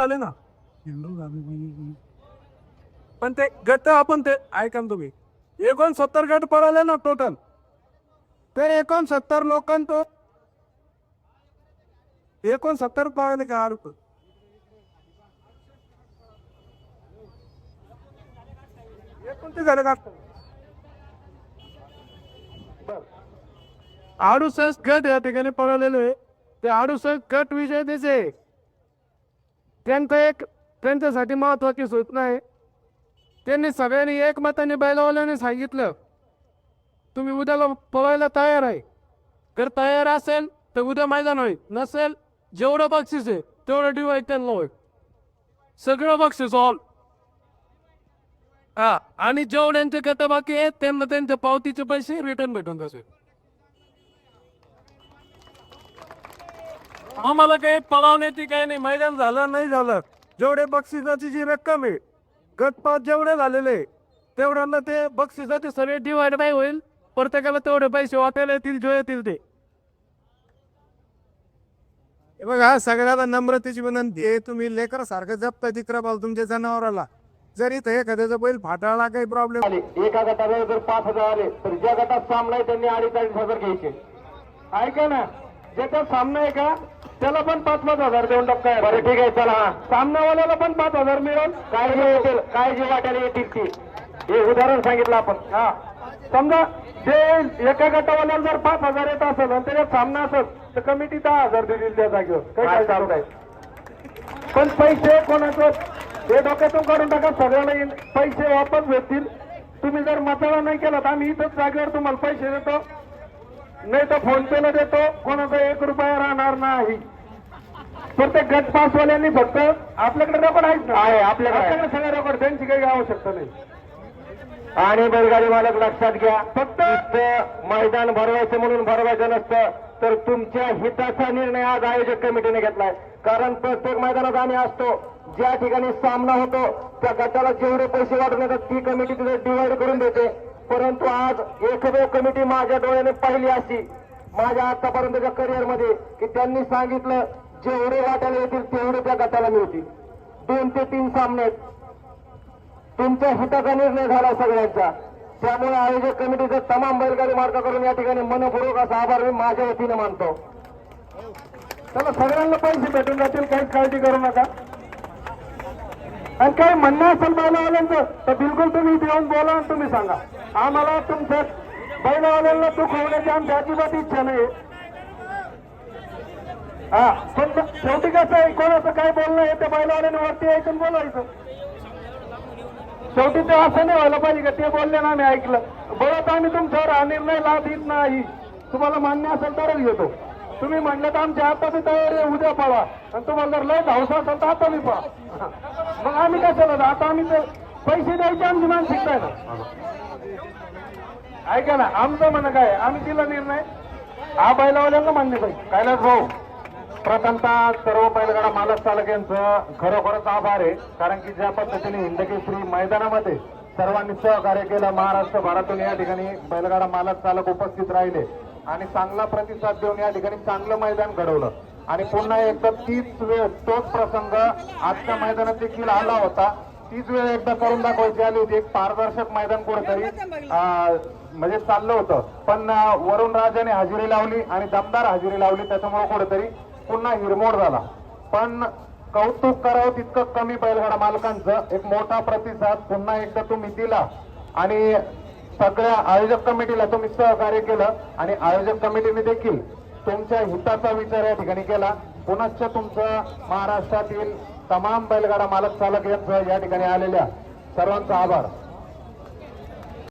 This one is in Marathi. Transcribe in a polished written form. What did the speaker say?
आले ना पण ते गट आपण ते ऐका ना तुम्ही 69 गट पळाले ना टोटल ते 69 लोकांतो 69 पळाले का अर्थ कोणते झाले का 68 गट या ठिकाणी पळालेले आहे ते 68 गट विजय त्याचे त्यांच्यासाठी महत्वाची सूचना आहे त्यांनी सगळ्यांनी एकमताने बैलवाल्याने सांगितलं तुम्ही उद्याला पळायला तयार आहे जर तयार असेल तर उद्या मैदान होईल नसेल जेवढं बक्षीस आहे तेवढं डिवाइड त्यांना होईल सगळं बक्षीस ऑल हा आणि जेवढ्यांचे गट बाकी आहेत त्यांना त्यांच्या पावतीचे पैसे रिटर्न भेटून जातील आम्हाला काही पळवण्याची काही नाही मैदान झालं नाही झालं जेवढे बक्षिसाची जी रक्कम आहे गटपात जेवढे झालेले तेवढ्यांना ते बक्षिसाचे सगळे डिवाइड नाही होईल प्रत्येकाला तेवढे पैसे वाटायला येतील जो येतील ते बघा सगळ्याला नम्रतेची विनंती आहे तुम्ही लेकर सारखं जपता तिकडे पाल तुमच्या जनावराला जरी इथं एखाद्याचा बैल फाटाळला काही प्रॉब्लेम आले एका गटाला जर 5,000 आले तर ज्या गटात सामना आहे त्यांनी 2,500 घ्यायचे ऐका ना ज्याच्यात सामना आहे का त्याला पण 5,000 देऊन टाकाय बरं ठीक आहे चला सामनावाल्याला पण 5,000 मिळेल काय जे वाटायला येतील ती हे उदाहरण सांगितलं आपण हा समजा जे एका गटावाल्याला जर 5,000 येत असेल आणि त्याच्यात सामना असेल तर कमिटी 10,000 देईल त्या जागेवर काही काय पण पैसे कोणाचं हे डोक्यातून काढून टाका सगळ्याला पैसे वापस भेटतील तुम्ही जर मताळा नाही केला तर आम्ही इथंच जागेवर तुम्हाला पैसे देतो नाही तर फोन पे ला देतो कोणाचा 1 रुपया राहणार नाही प्रत्येक गट पासवाल्यांनी फक्त आपल्याकडे रेकॉर्ड आहे आपल्याकडे सगळे रेकॉर्ड त्यांची काही आवश्यकता नाही आणि बैलगाडी मालक लक्षात घ्या फक्त मैदान भरवायचं म्हणून भरवायचं नसतं तर तुमच्या हिताचा निर्णय आज आयोजक कमिटीने घेतलाय कारण प्रत्येक मैदानात आम्ही असतो ज्या ठिकाणी सामना होतो त्या गटाला जेवढे पैसे वाटून येतात ती कमिटी तिथे डिवाइड करून देते परंतु आज एकमेव कमिटी माझ्या डोळ्याने पाहिली अशी माझ्या आतापर्यंतच्या करिअर मध्ये की त्यांनी सांगितलं जेवढे वाटायला येतील तेवढे त्या गटाला मिळतील 2 ते 3 सामने तुमच्या हिताचा निर्णय झाला सगळ्यांचा त्यामुळे आयोजक कमिटीचा तमाम बैलगाडी मार्गाकडून या ठिकाणी मनपूर्वक असा आभार मी माझ्या वतीने मानतो चला सगळ्यांना पैसे भेटून जातील काहीच काळजी करू नका आणि काही म्हणणं असेल बैलवाल्यांचं तर बिलकुल तुम्ही इथे येऊन बोला आणि तुम्ही सांगा आम्हाला तुमच्या बैलवाल्यांना दुखवण्याची आमची अजिबात इच्छा नाही हा पण शेवटी कसं आहे कोणाचं काय बोलणं आहे त्या बैलवाल्यांनी वरती यायचं बोलायचं शेवटी ते असं नाही व्हायला पाहिजे का ते बोलले ना आम्ही ऐकलं बरं तर आम्ही तुमच्यावर हा निर्णय लाभ देत नाही तुम्हाला मान्य असेल तरच घेतो तुम्ही म्हटलं तर आमच्या आता बी तयारी उद्या पळा आणि तुम्हाला जर लय धावसा असेल तर आता बी पळा मग आम्ही काय चालत आता आम्ही ते पैसे द्यायचे आमची मानसिकता आहे ना ऐका ना आमचं म्हणणं काय आम्ही दिला निर्णय हा बैलवाल्यांना मान्य पाहिजे कैलास भाऊ प्रथमतः सर्व बैलगाडा मालक चालक यांचं खरोखरच आभार आहे कारण की ज्या पद्धतीने हिंदकेसरी मैदानामध्ये सर्वांनी सहकार्य केलं महाराष्ट्रभरातून या ठिकाणी बैलगाडा मालक चालक उपस्थित राहिले आणि चांगला प्रतिसाद देऊन या ठिकाणी चांगलं मैदान घडवलं आणि पुन्हा एकदा तीच वेळ तोच प्रसंग आजच्या मैदानात देखील आला होता तीच वेळ एकदा करून दाखवायची आली होती एक पारदर्शक मैदान कुठेतरी म्हणजे चाललं होतं पण वरुण राजाने हजेरी लावली आणि दमदार हजेरी लावली त्याच्यामुळे कुठेतरी पुन्हा हिरमोड झाला पण कौतुक करावं तितकं कमी बैलगाडा मालकांचं एक मोठा प्रतिसाद पुन्हा एकदा तुम्ही दिला आणि सगळ्या आयोजक कमिटीला तुम्ही सहकार्य केलं आणि आयोजक कमिटीने देखील तुमच्या हिताचा विचार या ठिकाणी केला पुनश्च तुमचं महाराष्ट्रातील तमाम बैलगाडा मालक चालक यांचं या ठिकाणी आलेल्या सर्वांचा आभार